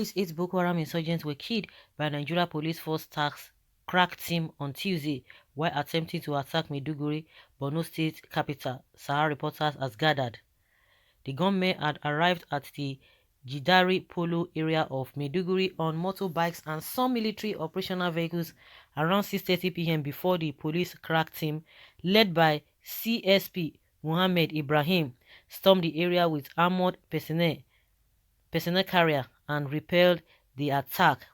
least 8 Boko Haram insurgents were killed by Nigeria Police Force task crack team on Tuesday while attempting to attack Maiduguri, Borno State capital, Sahara reporters has gathered. The gunmen had arrived at the Jidari Polo area of Maiduguri on motorbikes and some military operational vehicles around 6:30 p.m. before the police crack team, led by CSP Muhammad Ibrahim, stormed the area with armored personnel carrier and repelled the attack.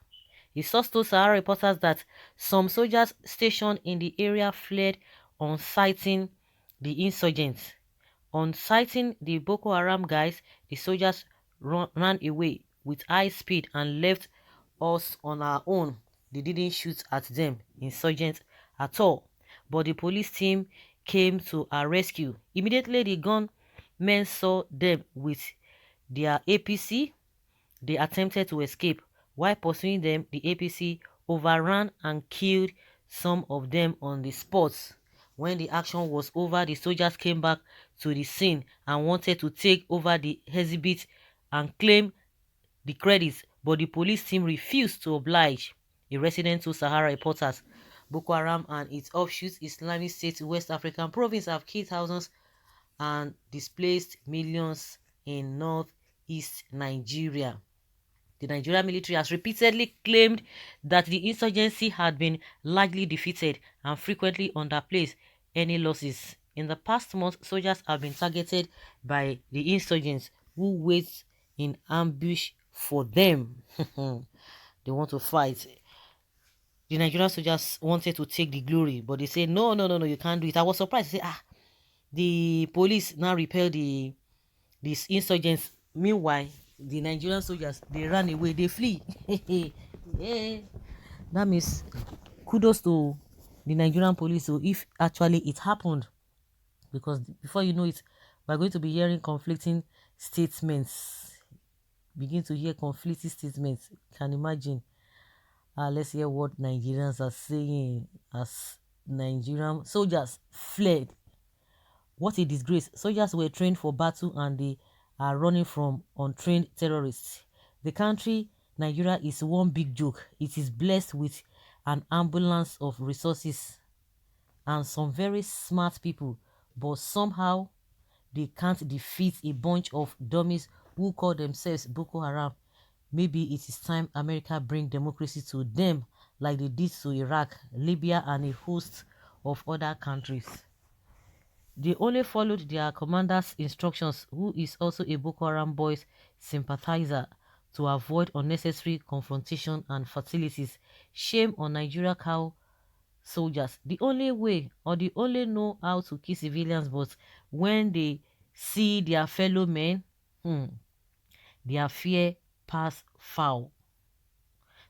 The source told Sahara reporters that some soldiers stationed in the area fled on sighting the insurgents. On sighting the Boko Haram guys, the soldiers ran away with high speed and left us on our own. They didn't shoot at them, insurgents, at all. But the police team came to our rescue. Immediately, the gunmen saw them with their APC. They attempted to escape. While pursuing them, the APC overran and killed some of them on the spot. When the action was over, the soldiers came back to the scene and wanted to take over the exhibit and claim the credits, but the police team refused to oblige. A resident told Sahara reporters, Boko Haram and its offshoots, Islamic State West African province, have killed thousands and displaced millions in northeast Nigeria. The Nigerian military has repeatedly claimed that the insurgency had been largely defeated and frequently underplays any losses. In the past month, soldiers have been targeted by the insurgents who wait in ambush for them. They want to fight. The Nigerian soldiers wanted to take the glory, but they say, no, you can't do it. I was surprised. They say, the police now repel these insurgents. Meanwhile, the Nigerian soldiers, they ran away, they flee. Yeah. That means kudos to the Nigerian police. So if actually it happened, because before you know it, we're going to be hearing conflicting statements. Begin to hear conflicting statements. Can imagine. Let's hear what Nigerians are saying as Nigerian soldiers fled. What a disgrace. Soldiers were trained for battle and they are running from untrained terrorists. The country, Nigeria, is one big joke. It is blessed with an ambulance of resources and some very smart people, but somehow they can't defeat a bunch of dummies who call themselves Boko Haram. Maybe it is time America bring democracy to them like they did to Iraq, Libya, and a host of other countries. They only followed their commander's instructions, who is also a Boko Haram boys sympathizer, to avoid unnecessary confrontation and fatalities. Shame on Nigeria cow soldiers. The only way, or they only know how to kill civilians, but when they see their fellow men, their fear pass foul.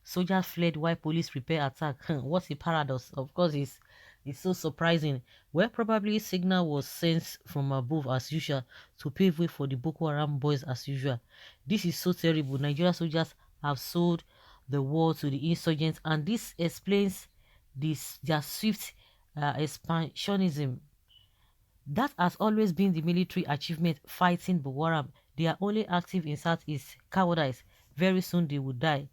Soldiers fled while police repel attack. What a paradox. Of course, it's so surprising. Well, probably signal was sent from above as usual to pave way for the Boko Haram boys as usual. This is so terrible. Nigerian soldiers have sold the war to the insurgents, and this explains their swift expansionism. That has always been the military achievement, fighting Boko Haram. They are only active in Southeast, cowardice. Very soon they will die.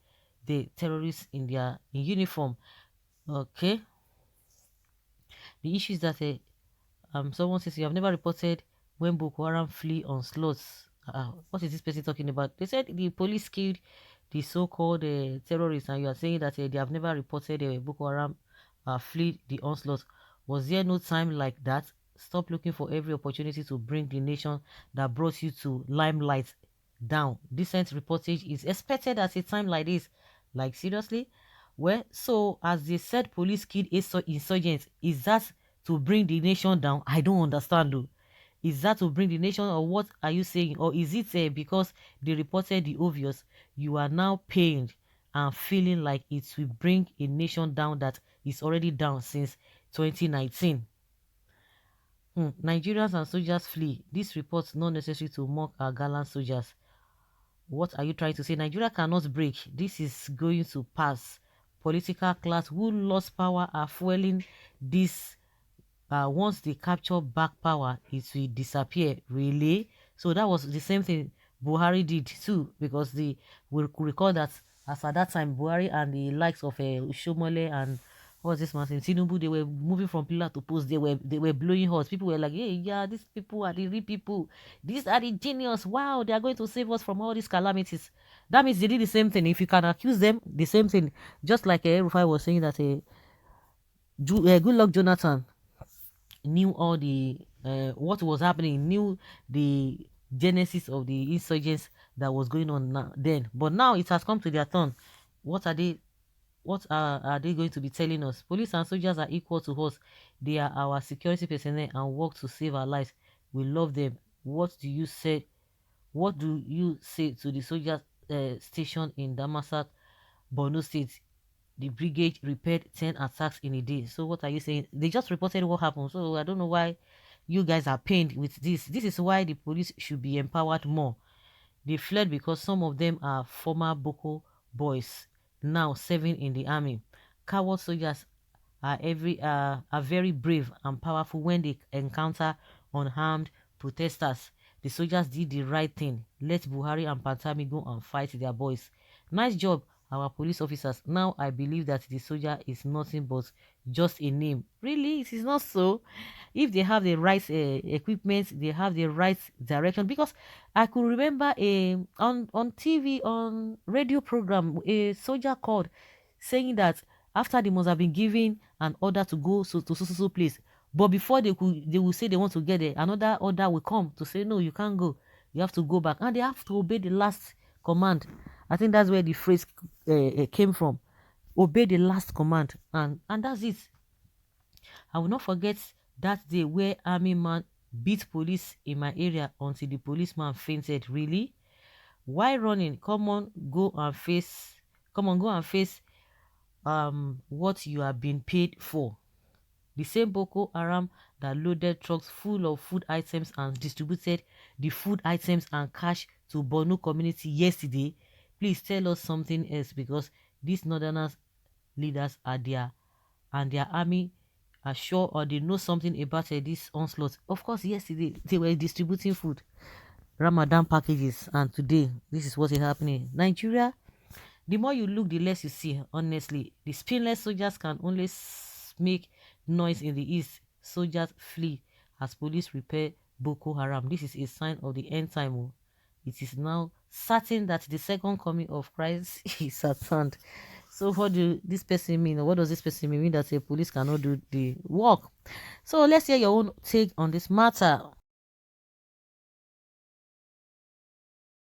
The terrorists in uniform. Okay. The issue is that someone says you have never reported when Boko Haram flee on slots. What is this person talking about? They said the police killed the so-called terrorists, and you are saying that they have never reported Boko Haram flee the onslaught. Was there no time like that? Stop looking for every opportunity to bring the nation that brought you to limelight down. Decent reportage is expected at a time like this. Like, seriously? Well, so as they said, police killed insurgents. Is that to bring the nation down? I don't understand though. Is that to bring the nation, or what are you saying? Or is it because they reported the obvious, you are now pained and feeling like it will bring a nation down that is already down since 2019? Nigerians and soldiers flee. This report's not necessary to mock our gallant soldiers. What are you trying to say? Nigeria cannot break. This is going to pass. Political class who lost power are fueling this. Once they capture back power, it will disappear. Really? So that was the same thing Buhari did too, because we recall that as at that time Buhari and the likes of Ś⁰ŁD1 and what's this man saying, Tinubu, they were moving from pillar to post. They were blowing horse. People were like, hey, yeah, these people are the real people. These are the genius. Wow, they are going to save us from all these calamities. That means they did the same thing. If you can accuse them, the same thing. Just like Rufai was saying that Goodluck Jonathan knew all the what was happening, knew the genesis of the insurgents that was going on then. But now it has come to their turn. What are they? What are they going to be telling us? Police and soldiers are equal to us. They are our security personnel and work to save our lives. We love them. What do you say? What do you say to the soldiers station in Damasak, Borno State? The brigade repaired 10 attacks in a day. So what are you saying? They just reported what happened. So I don't know why you guys are pained with this. This is why the police should be empowered more. They fled because some of them are former Boko boys now serving in the army. Coward soldiers are very brave and powerful when they encounter unarmed protesters. The soldiers did the right thing. Let Buhari and Pantami go and fight their boys. Nice job, our police officers. Now I believe that the soldier is nothing but just a name. Really, it is not so. If they have the right equipment, they have the right direction. Because I could remember on TV, on radio program, a soldier called saying that after they must have been given an order to go to so place, but before they will say they want to get there, another order will come to say no, you can't go, you have to go back, and they have to obey the last command. I think that's where the phrase came from. Obey the last command, and that's it. I will not forget that day where army man beat police in my area until the policeman fainted. Really? Why running? Come on, go and face. Come on, go and face what you are being paid for. The same Boko Haram that loaded trucks full of food items and distributed the food items and cash to Borno community yesterday. Please tell us something else, because these northerners leaders are there and their army are sure, or they know something about this onslaught. Of course, yesterday they were distributing food, Ramadan packages, and today this is what is happening. Nigeria, the more you look, the less you see. Honestly, the spineless soldiers can only make noise in the east. Soldiers flee as police repair Boko Haram. This is a sign of the end time. Oh. It is now certain that the second coming of Christ is at hand. So what do this person mean? Or what does this person mean? That a police cannot do the work? So let's hear your own take on this matter.